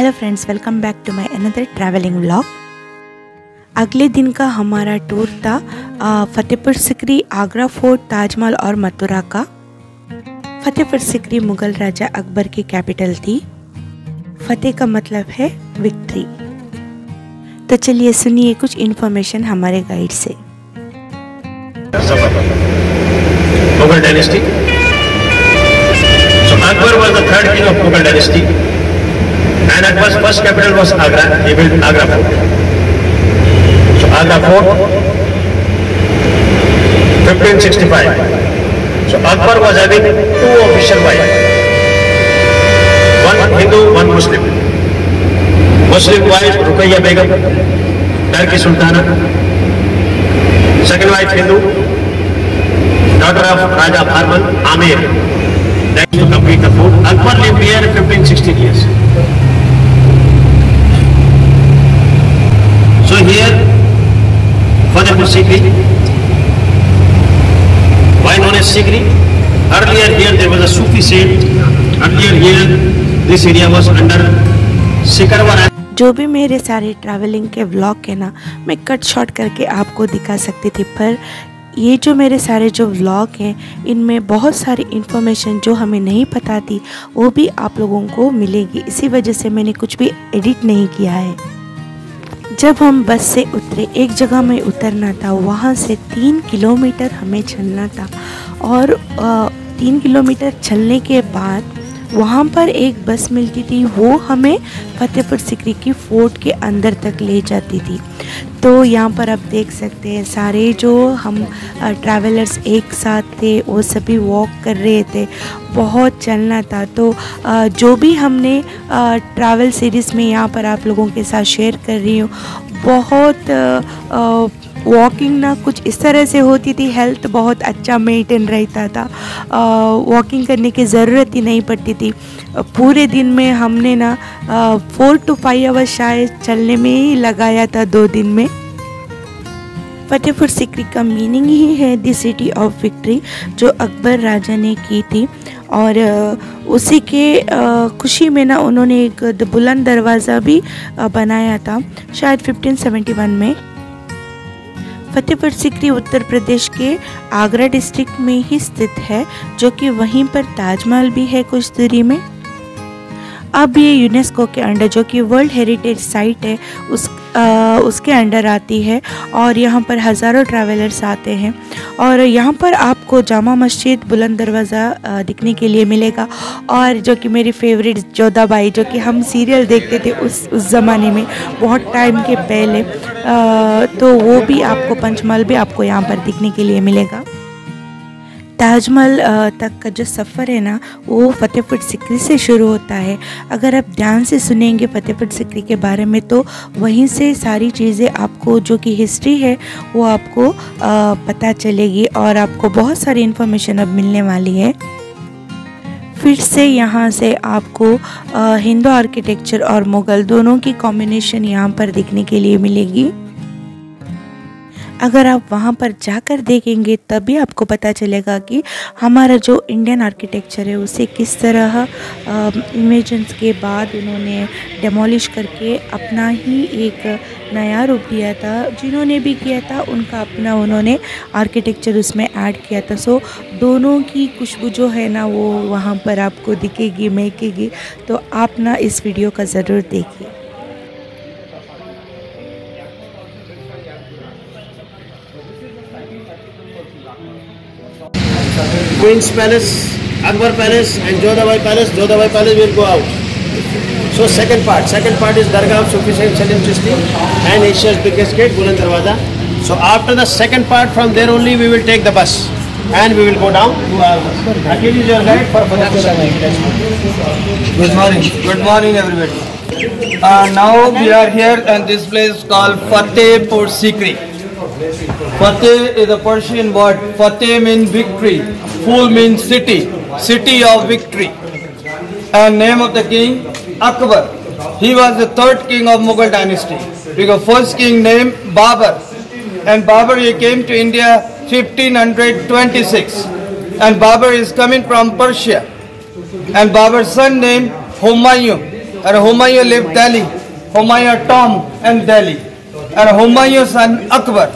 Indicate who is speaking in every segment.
Speaker 1: Hello friends, welcome back to my another travelling vlog. अगले दिन का हमारा टूर था फतेहपुर सिकरी, आगरा फोर्ट, ताजमहल और मथुरा का। फतेहपुर सिकरी मुगल राजा अकबर की कैपिटल थी। फतेह का मतलब है विक्ट्री। तो चलिए सुनिए कुछ इन्फॉर्मेशन हमारे गाइड से।
Speaker 2: Mughal dynasty. So Akbar was the third king of Mughal dynasty, and Akbar's first capital was Agra. He built Agra Fort. So Agra Fort, 1565. So Akbar was having two official wives, one Hindu, one Muslim. Muslim wife Ruqayya Begum, Turkish Sultana. Second wife Hindu, daughter of Raja Farman, Amir. That to complete the fort. Akbar lived here 15-16 years. So here, Fatehpur Sikri, why known as Sikri? Earlier here there was a Sufi saint. Earlier here this area was under Sikarwar.
Speaker 1: जो भी मेरे सारे travelling के vlog है ना, मैं cut shot करके आपको दिखा सकती थी, पर ये जो मेरे सारे जो व्लॉग हैं इनमें बहुत सारी इन्फॉर्मेशन जो हमें नहीं पता थी वो भी आप लोगों को मिलेगी। इसी वजह से मैंने कुछ भी एडिट नहीं किया है। जब हम बस से उतरे, एक जगह में उतरना था, वहाँ से 3 किलोमीटर हमें चलना था और 3 किलोमीटर चलने के बाद वहाँ पर एक बस मिलती थी, वो हमें फतेहपुर सिकरी की फोर्ट के अंदर तक ले जाती थी। तो यहाँ पर आप देख सकते हैं सारे जो हम ट्रैवलर्स एक साथ थे वो सभी वॉक कर रहे थे, बहुत चलना था। तो जो भी हमने ट्रैवल सीरीज़ में यहाँ पर आप लोगों के साथ शेयर कर रही हूँ, बहुत वॉकिंग ना कुछ इस तरह से होती थी, हेल्थ बहुत अच्छा मेंटेन रहता था, वॉकिंग करने की ज़रूरत ही नहीं पड़ती थी। पूरे दिन में हमने ना 4 to 5 आवर्स शायद चलने में ही लगाया था 2 दिन में। फतेहपुर सिकरी का मीनिंग ही है द सिटी ऑफ विक्ट्री, जो अकबर राजा ने की थी और उसी के खुशी में ना उन्होंने एक बुलंद दरवाज़ा भी बनाया था शायद 1571 में। फतेहपुर सिकरी उत्तर प्रदेश के आगरा डिस्ट्रिक्ट में ही स्थित है, जो कि वहीं पर ताजमहल भी है कुछ दूरी में। अब ये यूनेस्को के अंडर, जो कि वर्ल्ड हेरिटेज साइट है, उसके अंडर आती है और यहाँ पर हज़ारों ट्रैवलर्स आते हैं। और यहाँ पर आपको जामा मस्जिद, बुलंद दरवाज़ा दिखने के लिए मिलेगा, और जो कि मेरी फेवरेट जोधाबाई, जो कि हम सीरियल देखते थे उस ज़माने में बहुत टाइम के पहले, तो वो भी आपको, पंचमहल भी आपको यहाँ पर दिखने के लिए मिलेगा। ताजमहल तक का जो सफ़र है ना, वो फतेहपुर सिकरी से शुरू होता है। अगर आप ध्यान से सुनेंगे फतेहपुर सिकरी के बारे में तो वहीं से सारी चीज़ें आपको, जो कि हिस्ट्री है, वो आपको पता चलेगी और आपको बहुत सारी इन्फॉर्मेशन अब मिलने वाली है। फिर से यहाँ से आपको हिंदू आर्किटेक्चर और मुग़ल दोनों की कॉम्बिनेशन यहाँ पर दिखने के लिए मिलेगी। अगर आप वहाँ पर जाकर देखेंगे तभी आपको पता चलेगा कि हमारा जो इंडियन आर्किटेक्चर है उसे किस तरह इन्वेजन्स के बाद उन्होंने डेमोलिश करके अपना ही एक नया रूप दिया था। जिन्होंने भी किया था उनका अपना उन्होंने आर्किटेक्चर उसमें ऐड किया था। सो दोनों की खुशबू जो है ना वो वहाँ पर आपको दिखेगी, महकेगी। तो आप ना इस वीडियो का ज़रूर देखिए।
Speaker 2: Queen's Palace, Akbar Palace and Jodhabai Palace. Jodhabai Palace will go out. So second part is Dargah of Sufi Saint Salim Chishti and Asia's biggest gate, Buland Darwaza. So after the second part, from there only we will take the bus and we will go down to our bus. Akhil is your guide for Fatehpur Sikri.
Speaker 3: Good morning everybody. Now we are here and this place called Fatehpur Sikri. Fateh is a Persian word. Fateh means victory. Full means city. City of victory. And name of the king, Akbar. He was the third king of Mughal dynasty. Because first king named Babur. And Babur, he came to India 1526. And Babur is coming from Persia. And Babur's son named Humayun. and Humayun lived Delhi. Humayun tomb and Delhi. And Humayun's son Akbar.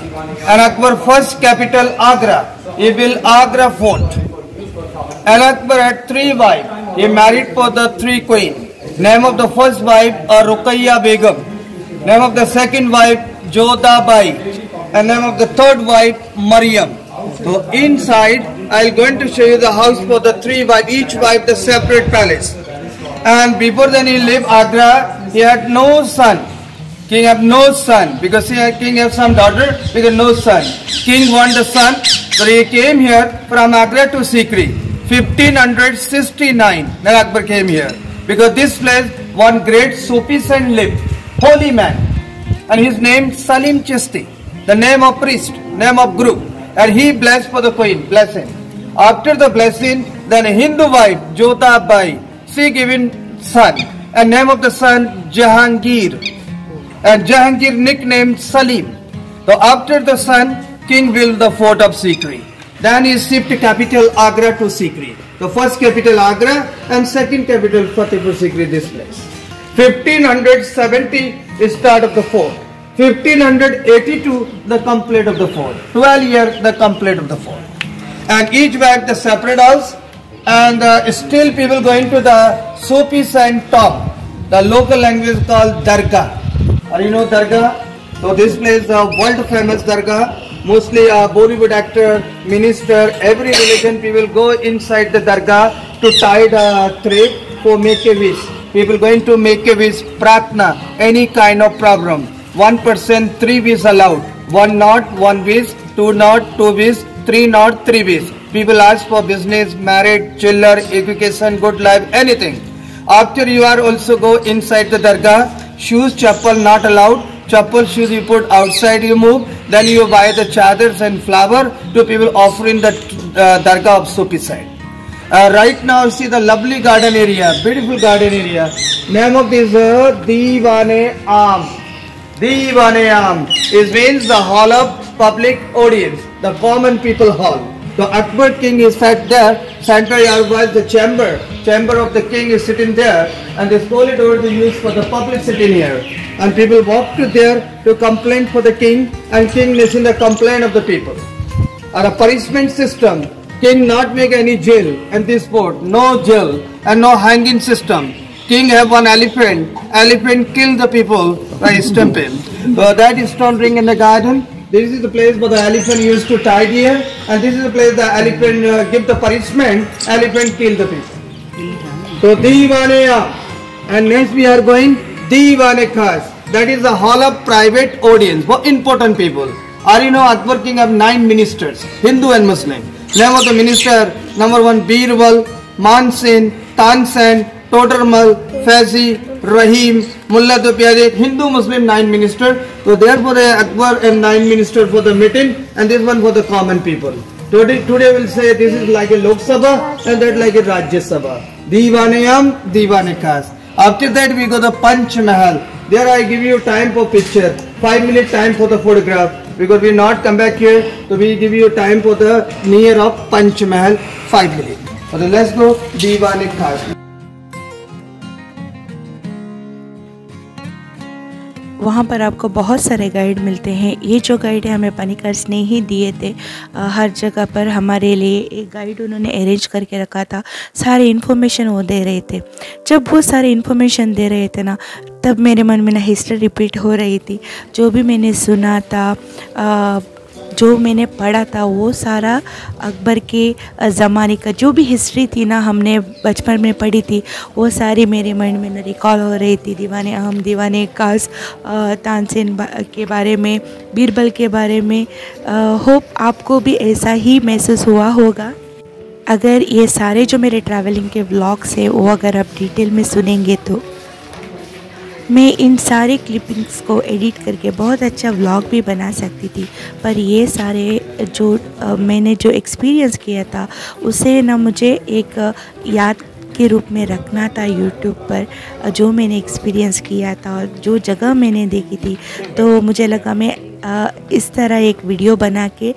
Speaker 3: And Akbar first capital Agra. He built Agra fort. And Akbar had 3 wives. He married for the 3 queens. Name of the first wife Ruqayya Begum. Name of the second wife Jodha Bai. And name of the third wife Maryam. So inside I am going to show you the house for the 3 wives. Each wife the separate palace. And before then he lived Agra. He had no son. King had no son because king had some daughter because no son. King wanted a son, so he came here from Agra to Sikri. 1569. Then Akbar came here because this place one great Sufi saint lived, holy man, and his name Salim Chishti, the name of priest, name of guru, and he blessed for the queen, blessing. After the blessing, then a Hindu wife Jodha Bai, she given son, and name of the son Jahangir. And Jahangir nicknamed Salim. So after the son, king built the fort of Sikri. Then he shifted capital Agra to Sikri. The first capital Agra and second capital Fatehpur Sikri, this place. 1570 is start of the fort. 1582 the complete of the fort. 12 years the complete of the fort. And each wife the separate house. And still people going to the Sufi saint top. The local language called Dargah. Or you know Dargah? So this place is a world famous Dargah. Mostly a Bollywood actor, minister, every religion people go inside the Dargah to tie the thread for make a wish. People going to make a wish, pratna, any kind of problem. 1% 3 wish allowed. 1 not, 1 wish, 2 not, 2 wish, 3 not, 3 wish. People ask for business, marriage, children, education, good life, anything. After you are also go inside the Dargah, shoes, chappal not allowed. Chappal, shoes you put outside, you move. Then you buy the chadars and flower to people offering the Dargah of Sufi side. Right now see the lovely garden area, beautiful garden area. Name of this Diwan-e-Aam. Diwan-e-Aam. It means the hall of public audience, the common people hall. The Akbar king is sat there, center was the chamber of the king is sitting there, and this corridor is used for the public sitting here. And people walk to there to complain for the king, and king listen the complaint of the people. And a punishment system, king not make any jail and this fort, no jail and no hanging system. King have one elephant kill the people by stamping. So that is stone ring in the garden. This is the place where the elephant used to tie here, and this is the place the elephant give the punishment, elephant kill the people. So Diwan-e-Aam, and next we are going Diwan-e-Khas. That is the hall of private audience for important people. Or you know Akbar king have 9 ministers, Hindu and Muslim. Name of the minister, number 1 Birbal, Mansin, Tansen, Todarmal, Faizi, Rahim, Mullah Dupyade, Hindu Muslim 9 ministers. So therefore the Akbar and 9 ministers for the meeting, and this one for the common people. Today we'll say this is like a Lok Sabha and that like a Rajya Sabha. Diwan-e-Aam, Diwan-e-Khas. After that we go to Panch Mahal. There I give you time for picture, 5-minute time for the photograph, because we not come back here, so we give you time for the near of Panch Mahal, 5 minutes. So let's go Diwan-e-Khas.
Speaker 1: वहाँ पर आपको बहुत सारे guide मिलते हैं। ये जो guide है हमें पनिकर्स ने ही दिए थे। हर जगह पर हमारे लिए एक गाइड उन्होंने अरेंज करके रखा था। सारे इन्फॉर्मेशन वो दे रहे थे। जब वो सारे इन्फॉर्मेशन दे रहे थे ना, तब मेरे मन में ना हिस्ट्री रिपीट हो रही थी। जो भी मैंने सुना था, जो मैंने पढ़ा था, वो सारा अकबर के ज़माने का जो भी हिस्ट्री थी ना, हमने बचपन में पढ़ी थी, वो सारी मेरे मन में रिकॉल हो रही थी। दीवान-ए-आम, दीवान-ए-खास, तानसेन के बारे में, बीरबल के बारे में। होप आपको भी ऐसा ही महसूस हुआ होगा। अगर ये सारे जो मेरे ट्रैवलिंग के व्लॉग्स हैं वो अगर आप डिटेल में सुनेंगे तो मैं इन सारे क्लिपिंग्स को एडिट करके बहुत अच्छा व्लॉग भी बना सकती थी। पर ये सारे जो मैंने जो एक्सपीरियंस किया था उसे ना मुझे एक याद के रूप में रखना था यूट्यूब पर, जो मैंने एक्सपीरियंस किया था और जो जगह मैंने देखी थी। तो मुझे लगा मैं इस तरह एक वीडियो बना के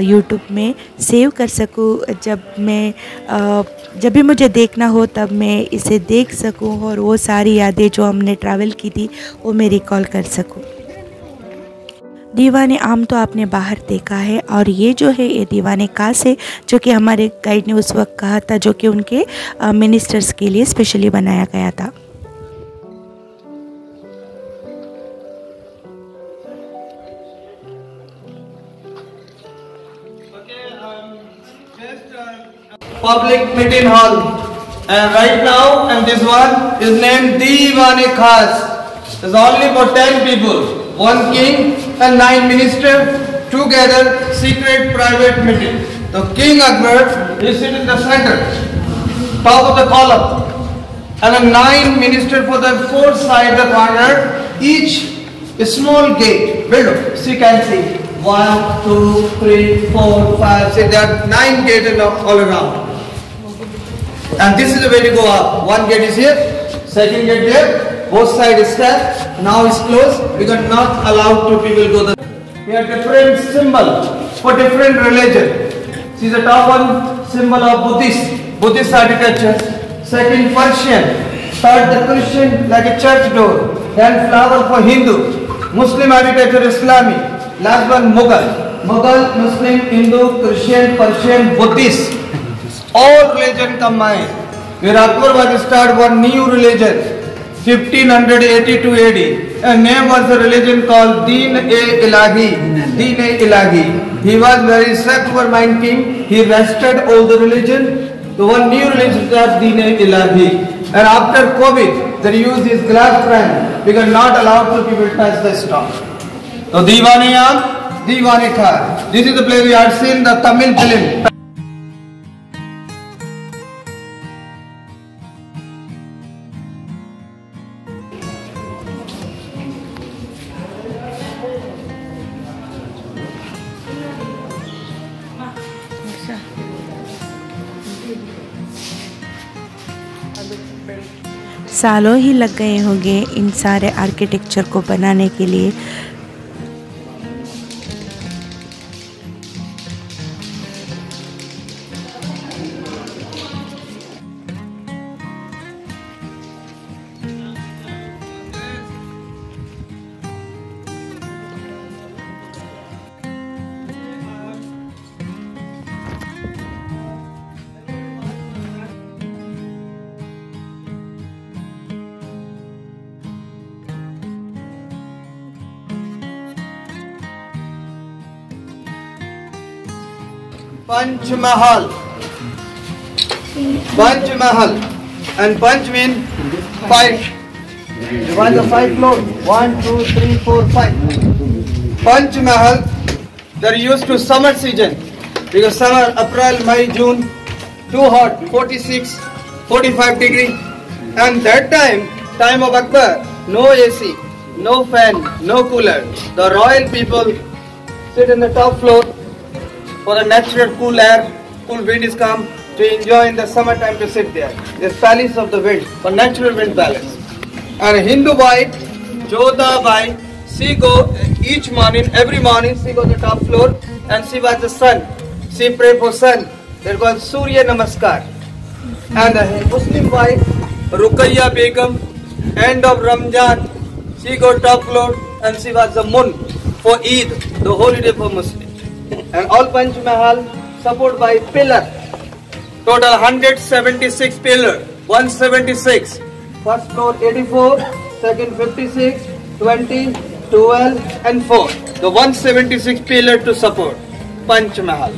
Speaker 1: यूट्यूब में सेव कर सकूँ। जब भी मुझे देखना हो तब मैं इसे देख सकूँ और वो सारी यादें जो हमने ट्रैवल की थी वो मैं रिकॉल कर सकूँ। दीवाने आम तो आपने बाहर देखा है, और ये जो है ये दीवाने खास है जो कि हमारे गाइड ने उस वक्त कहा था, जो कि उनके मिनिस्टर्स के लिए स्पेशली बनाया गया था।
Speaker 3: Public meeting hall, and right now, and this one is named Diwane Khas. There's only for 10 people, 1 king and 9 ministers together, secret private meeting. The King Akbar is sitting in the center, top of the column, and the 9 ministers for the 4 sides of the corner, each a small gate, window. So you can see 1, 2, 3, 4, 5, 6. There are 9 gates all around. And this is the way to go up. 1 gate is here, 2nd gate there, both sides steps. Now it's closed. We are not allowed to people go there. We have different symbol for different religion. See the top one, symbol of Buddhist architecture. 2nd Persian. 3rd the Christian, like a church door. Then flower for Hindu. Muslim architecture Islamic. Last one Mughal. Mughal, Muslim, Hindu, Christian, Persian, Buddhist. All religion combined. Where Akbar was started one new religion, 1582 AD. A name was a religion called Deen-e-Ilahi. Deen-e-Ilahi. He was very secular mind king. He rested all the religion. The one new religion was Deen-e-Ilahi. And after COVID, they used this glass frame because not allowed to people touch the stone. So Diwane Aam, Diwane Khas. This is the place we have seen the Tamil film.
Speaker 1: सालों ही लग गए होंगे इन सारे architecture को बनाने के लिए।
Speaker 3: Panch Mahal. Panch Mahal. And Panch means 5. Divide the 5 floors. 1, 2, 3, 4, 5. Panch Mahal, they're used to summer season. Because summer, April, May, June, too hot, 46, 45 degree. And that time of Akbar, no AC, no fan, no cooler. The royal people sit in the top floor for the natural cool air, cool wind is come to enjoy in the summer time to sit there. This palace of the wind, for natural wind palace. And Hindu boy, Jodha Bai, she go each morning, every morning she go to the top floor and she watch the sun. She pray for sun. That was Surya Namaskar. And the Muslim wife, Ruqayya Begum, end of Ramjan, she go top floor and she watch the moon for Eid, the holiday for Muslims. And all Panch Mahal supported by pillar. Total 176 pillar. 176. First floor 84, second 56, 20, 12 and 4. The 176 pillar to support Panch Mahal.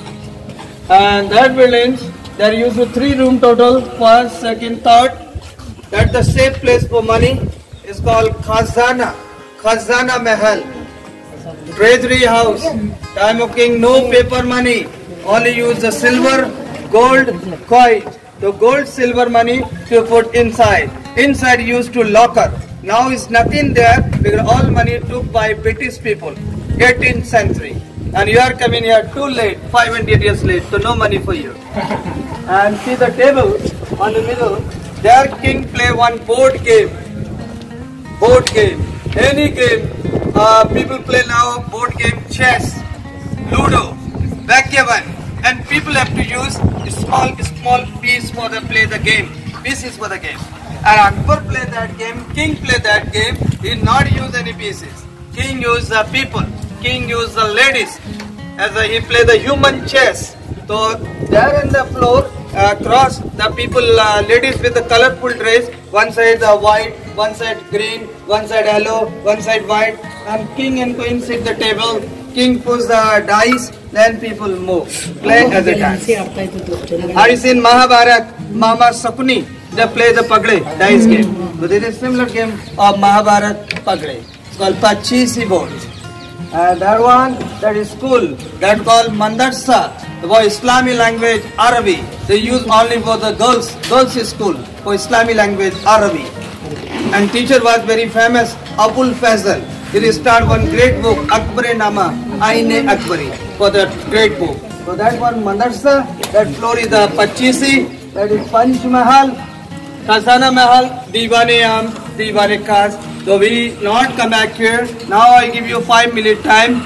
Speaker 3: And that buildings, they are used to 3 room total. First, second, third. That's the safe place for money. It's called Khazana. Khazana Mahal. Treasury house. Time of king, no paper money. Only use the silver, gold coin. The gold, silver money to put inside. Inside used to locker. Now is nothing there because all money took by British people. 18th century. And you are coming here too late, 500 years late, so no money for you. And see the table on the middle. There king play one board game. Board game. Any game. People play now board game chess, Ludo, backgammon, and people have to use small piece for the play the game, pieces for the game. And Akbar played that game, King played that game, he did not use any pieces. King used the people, King used the ladies, he played the human chess. So there in the floor, cross the people, ladies with the colorful dress, one side white, one side green, one side yellow, one side white, and king and queen sit the table, king puts the dice, then people move, play as a dance. Have you seen Mahabharat, Mama Sakuni, they play the Pagde dice game. So this is a similar game of Mahabharat Pagde. It's called Pachisi board. That one, that is school, that called Mandarsa, for Islamic language, Arabic. They use only for the girls school, for Islamic language, Arabic. And teacher was very famous, Abul Fazal. He started one great book, Akbar-e-Nama, Aine Akbari, for that great book. So that one Mandarsa, that floor is the Pachisi, that is Panch Mahal, Khazana Mahal, Diwane-Am, Diwane-Khas. So we not come back here. Now I give you 5-minute time.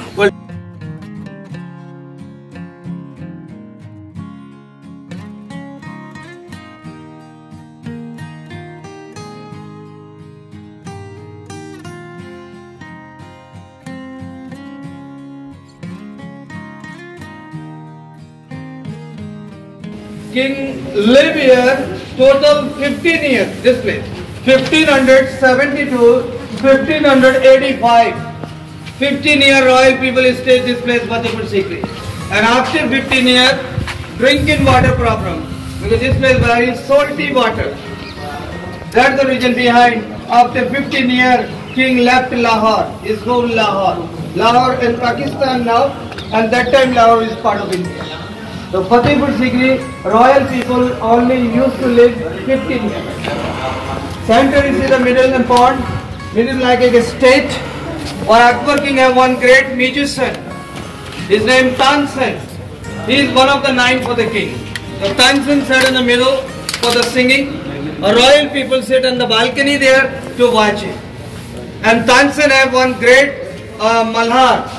Speaker 3: King live here total 15 years, this place. 1572 1585. 15-year royal people stayed this place, Fatehpur Sikri. And after 15 years, drinking water problem. Because this place very salty water. That's the reason behind. After 15 years, king left Lahore. Is called Lahore. Lahore in Pakistan now, and that time Lahore is part of India. So Fatehpur Sikri, royal people only used to live 15 years. Center is in the middle and pond. Middle like a stage. Or Akbar king have one great musician. His name Tansen. He is one of the 9 for the king. So Tansen sat in the middle for the singing. Royal people sit on the balcony there to watch it. And Tansen have one great Malhar.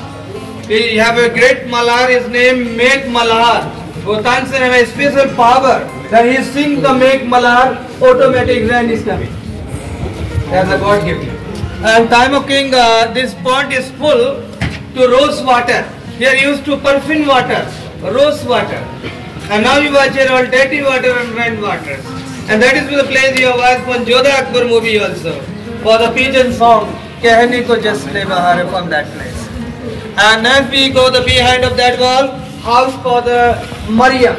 Speaker 3: He have a great Malhar. His name Meg Malhar. So Tansen have a special power that he sing the Meg Malhar, automatic rain is coming. That's a God gift. And time of king, this pond is full to rose water. Here used to perfume water, rose water. And now you watch here all dirty water and rain water. And that is the place you have watched one Jodha Akbar movie also. For the pigeon song, Kahani ko just bahar from that place. And as we go the behind of that wall, house for the Maryam,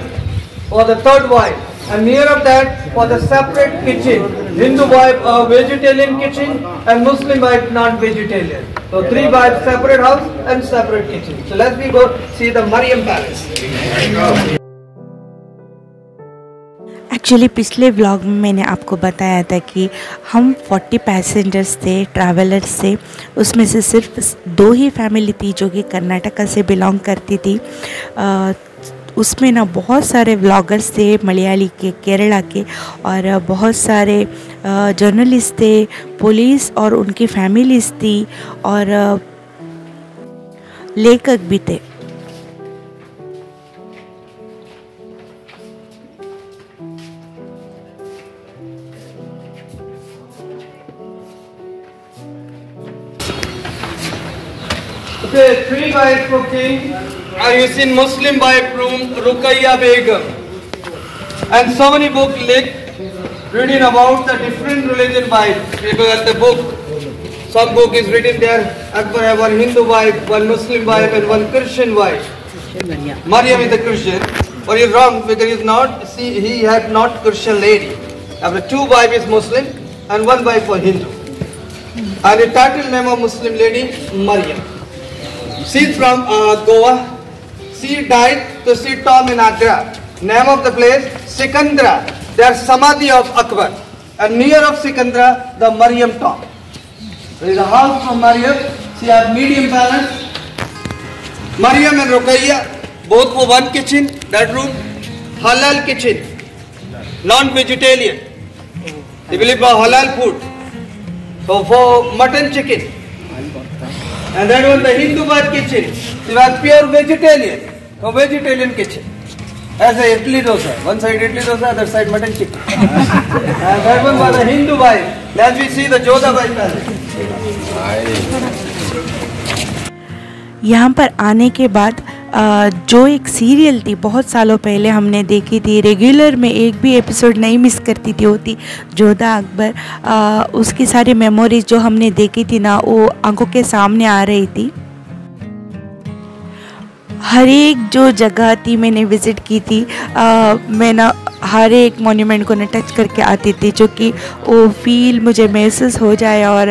Speaker 3: for the third wife. And near of that, for the separate kitchen, Hindu wife a vegetarian kitchen and Muslim wife non-vegetarian. So 3 wives separate house and separate kitchen. So let's we go see the Maryam Palace.
Speaker 1: Actually पिछले vlog में मैंने आपको बताया था कि हम 40 passengers थे, travellers थे, उसमें से सिर्फ 2 ही फैमिली थी जो कि कर्नाटका से बिलोंग करती थी। उसमें ना बहुत सारे व्लॉगर्स थे मलयाली के, केरला के, और बहुत सारे जर्नलिस्ट थे, पुलिस और उनकी फैमिलीज थी, और लेखक भी थे।
Speaker 3: Okay, 3 wives for king. Are you seen Muslim wife room, Ruqayya Begum? And so many books reading about the different religion wives. People at the book. Some book is written there. Akbar have one Hindu wife, one Muslim wife, and one Christian wife. Maryam is a Christian. But he's wrong because he's not. See, he had not Christian lady. After 2 wives is Muslim and 1 wife for Hindu. And the title name of Muslim lady Maryam. She is from Goa. She died to see Tom in Agra. Name of the place Sikandra. They are Samadhi of Akbar. And near of Sikandra, the Maryam tomb. There is a house from Maryam. She has medium palace. Maryam and Ruqayya, both for one kitchen, that room. Halal kitchen. Non-vegetarian. They believe for halal food. So for mutton, chicken. And that was the Hindu bar kitchen. It was pure vegetarian. A vegetarian kitchen. As a idli dosa. One side idli dosa, other side mutton chicken. And that one was the Hindu bar. As we see the Jodhabai Palace.
Speaker 1: यहाँ पर आने के बाद जो एक serial थी बहुत सालों पहले हमने देखी थी, रेगुलर में एक भी एपिसोड नहीं मिस करती थी, होती जोधा अकबर। उसकी सारी मेमोरीज जो हमने देखी थी ना, वो आंखों के सामने आ रही थी। हर एक जो जगह थी मैंने विज़िट की थी, मैं ना हर एक मॉन्यूमेंट को ना टच करके आती थी, जो कि वो फील मुझे महसूस हो जाए और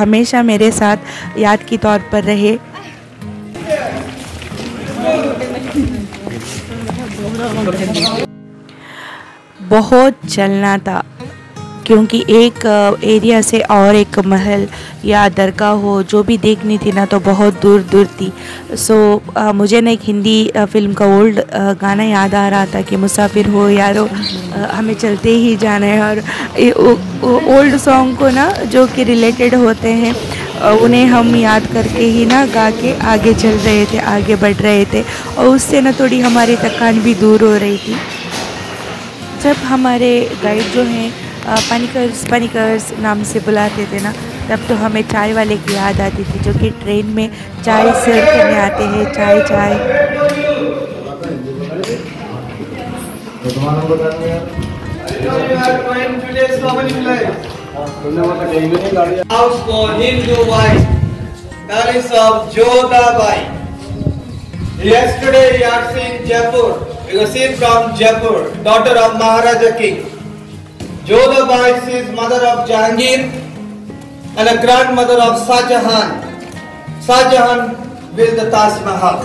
Speaker 1: हमेशा मेरे साथ याद के तौर पर रहे। बहुत चलना था, क्योंकि एक एरिया से और एक महल या दरगाह हो जो भी देखनी थी ना, तो बहुत दूर दूर थी। मुझे ना एक हिंदी फिल्म का ओल्ड गाना याद आ रहा था कि मुसाफिर हो यारो, हमें चलते ही जाना है। और ओल्ड सॉन्ग को ना जो कि रिलेटेड होते हैं, उन्हें हम याद करके ही ना गा के आगे चल रहे थे, आगे बढ़ रहे थे, और उससे ना थोड़ी हमारी थकान भी दूर हो रही थी। जब हमारे गाइड जो हैं पानिकर्स नाम से बुलाते थे ना, तब तो हमें चाय वाले की याद आती थी, जो कि ट्रेन में चाय सर्व करने आते हैं। चाय
Speaker 3: House for Hindu wife, Palace of Jodhabai. Yesterday we are seeing Jaipur. You can see from Jaipur, daughter of Maharaja King. Jodhabai is mother of Jahangir and a grandmother of Shah Jahan. Shah Jahan built the Taj Mahal.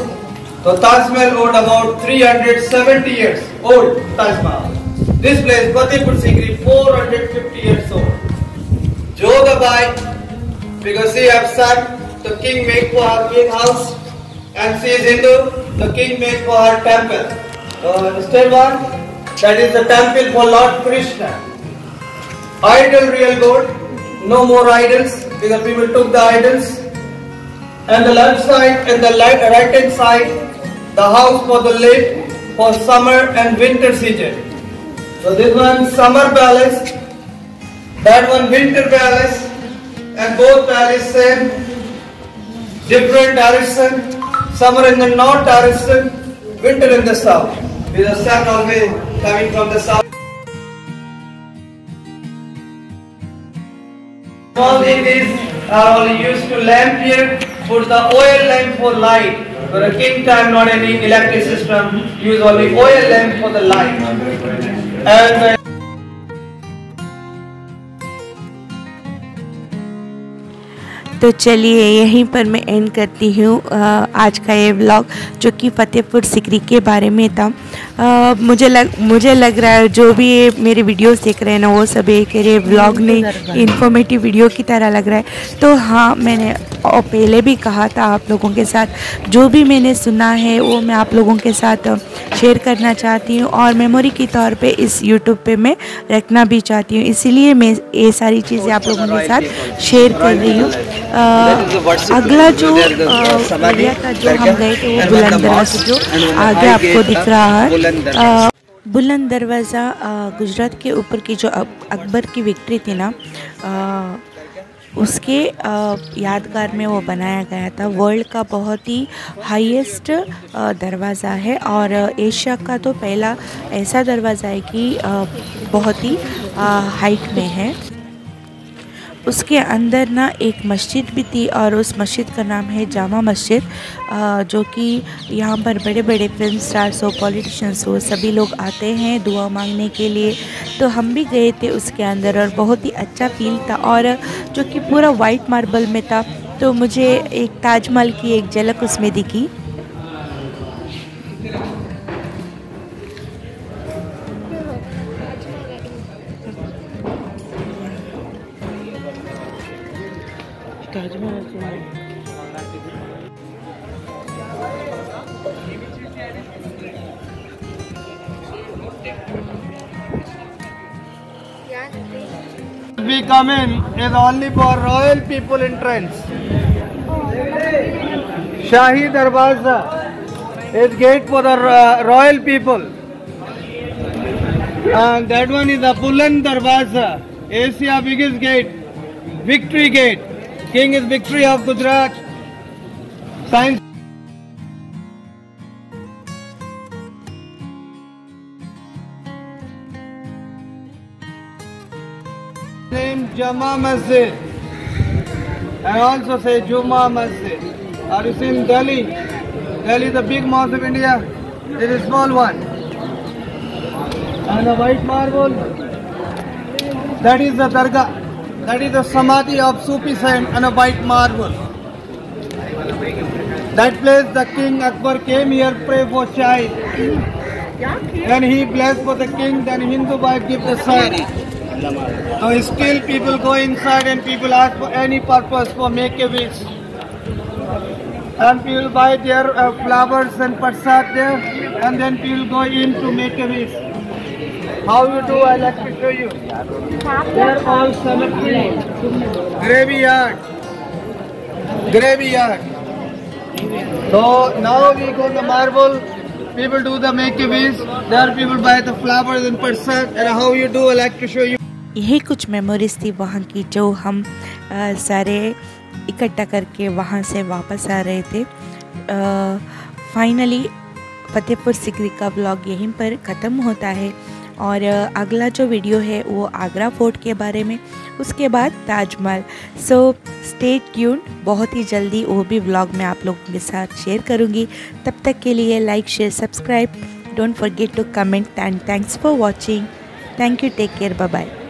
Speaker 3: So Taj Mahal old about 370 years old. Taj Mahal. This place, Fatehpur Sikri, 450 years old. Jodhabai, because she have said the king made for her king house, and she is Hindu, the king made for her temple. Still one, that is the temple for Lord Krishna. Idol real gold, no more idols, because people took the idols. And the left side and the right hand side, the house for the lake for summer and winter season. So this one summer palace, that one winter palace, and both palace same, different direction. Summer in the north direction, winter in the south. With the sun always coming from the south. All these are only used to lamp here, put the oil lamp for light. For a king time, not any electric system, use only oil lamp for the light. And
Speaker 1: तो चलिए यहीं पर मैं and करती हूँ आज का ये व्लॉग, जो कि फतेहपुर सिकरी के बारे में था। मुझे लग रहा है जो भी ये मेरे वीडियोस देख रहे हैं ना, वो सब एक ये व्लॉग नहीं, इन्फॉर्मेटिव वीडियो की तरह लग रहा है। तो हाँ, मैंने पहले भी कहा था आप लोगों के साथ, जो भी मैंने सुना है वो मैं आप लोगों के साथ शेयर करना चाहती हूँ, और मेमोरी के तौर पे इस यूट्यूब पे मैं रखना भी चाहती हूँ। इसीलिए मैं ये सारी चीज़ें आप लोगों के साथ शेयर कर रही हूँ। अगला जो एरिया था जो हम गए थे, वो बुलंद दरवाज़ा जो आगे आपको दिख रहा है। बुलंद दरवाज़ा गुजरात के ऊपर की जो अकबर की विक्ट्री थी ना, उसके यादगार में वो बनाया गया था। वर्ल्ड का बहुत ही हाईएस्ट दरवाज़ा है, और एशिया का तो पहला ऐसा दरवाज़ा है कि बहुत ही हाइट में है। उसके अंदर ना एक मस्जिद भी थी, और उस मस्जिद का नाम है जामा मस्जिद, जो कि यहाँ पर बड़े बड़े फिल्म स्टार्स हो, पॉलिटिशियंस हो, सभी लोग आते हैं दुआ मांगने के लिए। तो हम भी गए थे उसके अंदर, और बहुत ही अच्छा फील था, और जो कि पूरा वाइट मार्बल में था। तो मुझे एक ताजमहल की एक झलक उसमें दिखी।
Speaker 3: We come in is only for royal people entrance. Shahi Darwaza is gate for the royal people. And that one is the Buland Darwaza, Asia biggest gate, Victory Gate. King is Victory of Gujarat. Science name Jama Masjid, and also say Juma Masjid. Are you seeing Delhi? Delhi is the big mosque of India. It is small one. And the white marble, that is the Dargah. That is the Samadhi of Sufi saint and a white marble. That place the King Akbar came here, pray for child. Then he blessed for the king, then Hindu wife give the son. So still people go inside and people ask for any purpose for make a wish. And people buy their flowers and prasad there, and then people go in to make a wish. How you do, I like to show you. They are all cemetery, graveyard. So now we go to marble. People do the make a wish. There people buy the flowers and prasad. And how you do, I like to show you.
Speaker 1: यही कुछ memories थी वहाँ की जो हम सारे इकट्ठा करके वहाँ से वापस आ रहे थे। फाइनली फतेहपुर सिकरी का व्लॉग यहीं पर ख़त्म होता है और अगला जो वीडियो है वो आगरा फोर्ट के बारे में, उसके बाद ताजमहल। सो स्टे ट्यून्ड, बहुत ही जल्दी वो भी व्लॉग मैं आप लोगों के साथ शेयर करूँगी। तब तक के लिए like share subscribe, don't forget to comment and thanks for watching. Thank you, take care, bye bye.